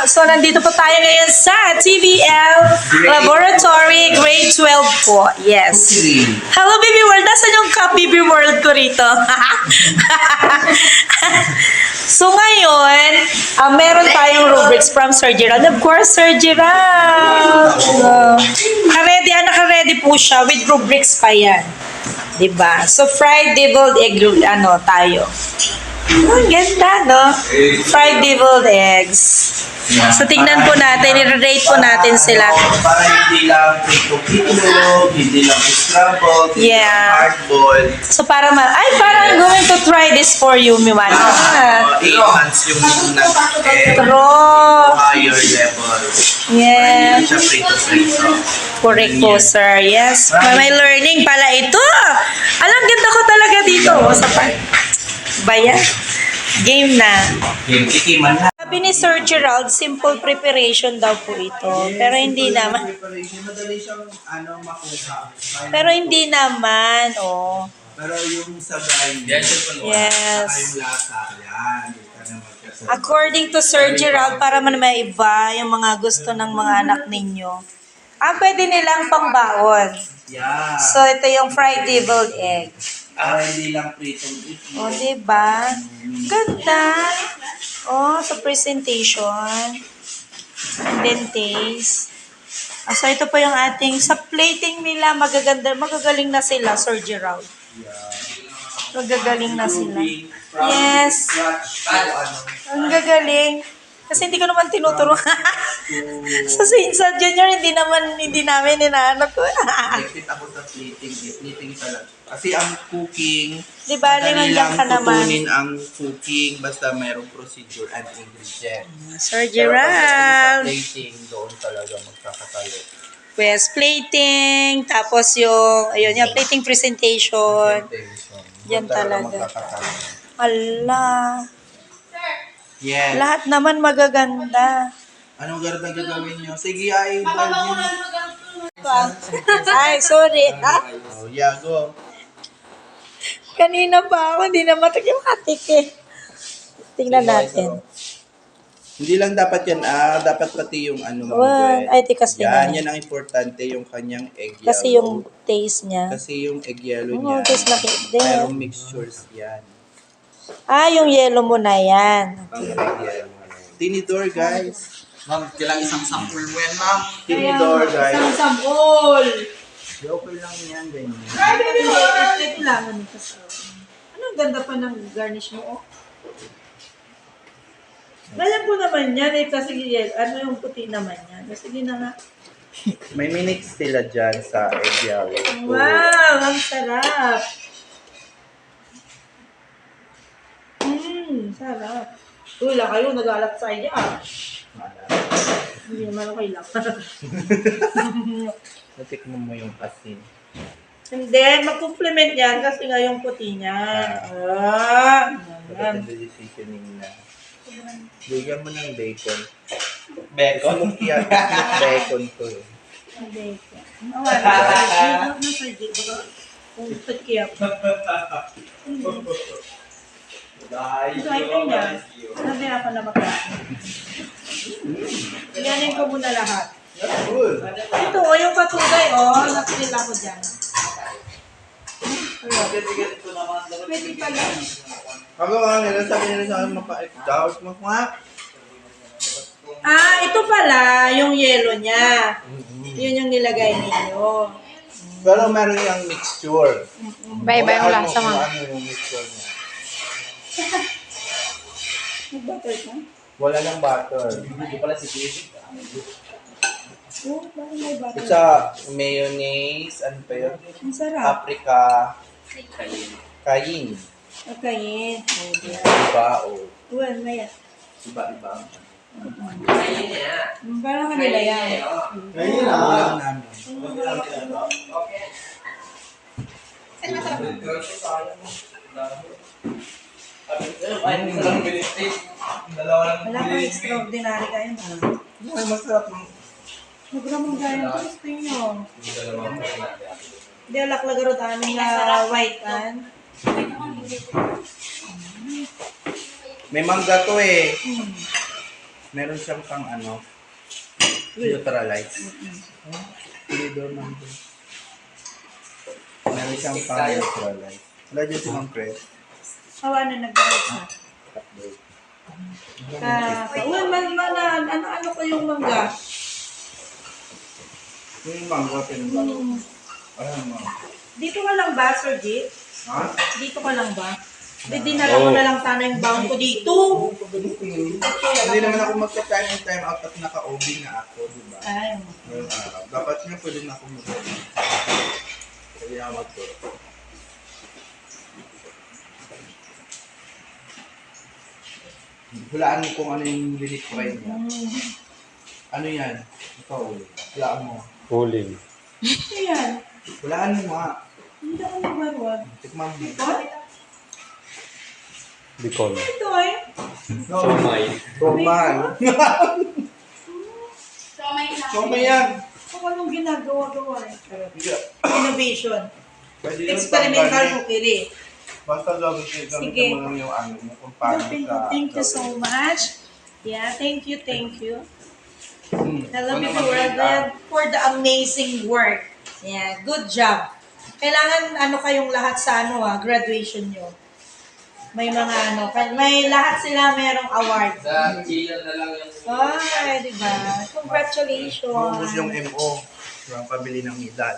So, nandito po tayo ngayon sa TVL Laboratory Grade 12 po. Yes. Hello, Baby World. Nasaan yung cup, Baby World ko rito? So, ngayon, meron tayong rubrics from Sir Gerald. Of course, Sir Gerald. Naka-ready po siya with rubrics pa yan. Diba? So, fried deviled egg, tayo. Ang ganda, no? Fried deviled eggs. So, tignan po natin, i-rate po natin sila. Para hindi lang prito-prito, hindi lang scrambled, hindi lang hard-boiled. So, parang I'm going to try this for you, Miwan. I-enhance yung higher level. Yeah. Hindi siya prito-prito. Correct po, sir. Yes. May learning pala ito. Alam, ganda ko talaga dito. Sa bayan. Game na. Yung tikiman na. Sabi ni Sir Gerald, simple preparation daw po ito. Pero hindi naman. Madali siyang makuha. Pero hindi naman, oh. Pero yung sabay, Yes. yung lasa, yan. According to Sir Gerald, para man maiba yung mga gusto ng mga anak ninyo, pwede nilang pangbaon. Yeah. So, ito yung fried deviled egg. Hindi lang pritong ito. O, diba? Ganda. O, sa presentation. And then taste. So, ito po yung ating, sa plating nila, magagaling na sila, Sir Gerald. Magagaling na sila. Yes. Ang gagaling. Kasi hindi ko naman tinuturo. sa junior, hindi namin inaanap ko. Nagpit ako sa plating talaga. Kasi ang cooking, Di ba, madali limandiyan lang ka naman. tutunin ang cooking basta mayroong procedure and ingredient. Sir Pero pag sa Gerald. plating, doon talaga magkakatalo. Yes, plating. Tapos yung, plating presentation. Yan Doon talaga. magkakatalo. Ala. Yes. Lahat naman magaganda. Anong ganda gagawin nyo? Sige, ay, Ay, sorry. Oh, yeah, go. Kanina pa ako, hindi na matik eh. Tingnan natin. Hindi lang dapat yan, dapat pati yung Wow, ay, tikas yan, din. yan ang importante, yung kanyang egg yellow. Kasi yung taste niya. Kasi yung egg yellow Oo, niya, taste laki din. mayroong mixtures yan. Yung yellow mo na yan. Ang egg yellow. Tinidor, guys. Ma'am, kailangan isang sample mo yan, ma'am. Tinidor, guys. Isang sabol. Okay lang yan, ganyan. Ito lang. Ano ang ganda pa ng garnish mo, oh? Alam ko naman yan, kasi yung puti naman yan. Sige na nga. May minix sila dyan sa egg yellow. Wow, ang sarap. Sarap. Wala kayo, nag-alat sa iya. Hindi naman okay lang. Natikman mo yung asin. And then, mag-complement yan kasi nga yung puti niya. Maganda yung seasoning na. Bigyan mo ng bacon. Bacon? Gusto mong bacon to. Bacon. Wala. Nasa dito. Kung gusto kaya. So, ito niya. Sabi ako na makain. Yanin ko muna lahat. Good. Ito, yung patugay, napilit ako dyan. Pwede pala. Kagawa nila, sabi nila sa akin, mapait daw. Mapait. Ito pala, yung yellow niya. Yun yung nilagay ninyo. Pero meron yung mixture. Iba-iba yung lasa, ma'am. Ano yung mixture niya? Mag-butter ka? Wala ng butter. Hindi pala si David. Bakit may butter? It's a mayonnaise, ano pa yun? Ang sarap. Paprika, cayenne. Okay. Diba? O, Well, maya. iba-iba. Parang kanila yan. Ngayon na. Namin. Wala pa extraordinary kayo na. Ay, masarap. Sobrang gaya ko gusto nyo. Hindi alak lagaro tayo na white kan. May mangga to eh. Meron siyang pang ano, neutralize. Leader number. Meron siyang pang neutralize. Wala dyan si Ma'am Chris. Hawa na nag-right na. Ano ko yung mangga? Yung mangga, pinag- Ayan, ma'am. Dito ka lang ba, Sir Jit? Ha? Dito ka lang ba? Dinala ko na lang sana yung bound ko dito. Hindi naman ako magka-time out at naka-OB na ako, di ba? Ay, Ngayong araw. Dapat nga pwede na ako mag-OB. Pwede na ako mag-OB. Hulaan mo kung ano yung lilit try niya. Ano yan? Ikaw, hulaan mo. Huling. Ayan. Hulaan mo nga. Hindi ako nagbarwag. Tikman mo. Bicol. Ito eh. Siomay. Tumal. Somay yan. Kung anong ginagawa-gawa eh. Yeah. Innovation. Pwede yun Experimental tanggalin. cookery. Basta gawin Sige. mo lang yung ano mo kung paano sa... Thank you so much. Yeah, thank you. Hello, Ano people. mag-grade, For the amazing work. Yeah, good job. Kailangan ano kayong lahat sa graduation nyo. May mga may lahat sila merong award. Sa chiller na lang yung... Ay, di ba? Congratulations. Maubos yung MO. Yung pabili ng medal.